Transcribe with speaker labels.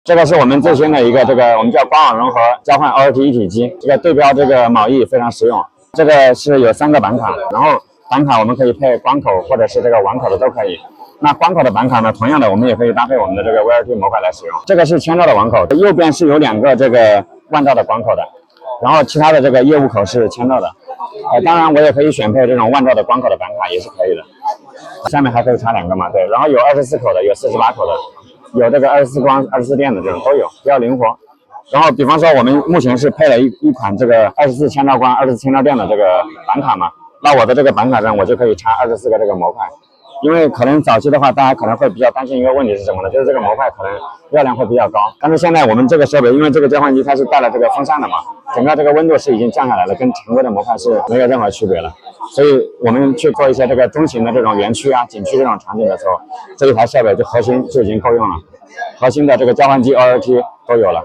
Speaker 1: 这个是我们最新的一个我们叫官网融合交换 OLT 一体机，这个对标毛翼非常实用。这个是有3个板卡，然后板卡我们可以配光口或者是网口的都可以。那光口的板卡呢，同样的我们也可以搭配我们的VLT 模块来使用。这个是千兆的网口，右边是有2个万兆的光口的，然后其他的业务口是千兆的。当然我也可以选配这种万兆的光口的板卡也是可以的。下面还可以插2个嘛，对，然后有24口的，有48口的，有24光、24电的这种都有，比较灵活。然后比方说我们目前是配了一款24千兆光、24千兆电的板卡嘛，那我的板卡上我就可以插24个模块。因为可能早期的话，大家可能会比较担心一个问题是什么呢？就是模块可能热量会比较高。但是现在我们这个设备，因为这个交换机它是带了风扇的嘛，整个温度是已经降下来了，跟常规的模块是没有任何区别了。所以我们去做一些中型的园区啊、景区这种场景的时候，这一台设备核心就已经够用了，核心的交换机 OLT 都有了。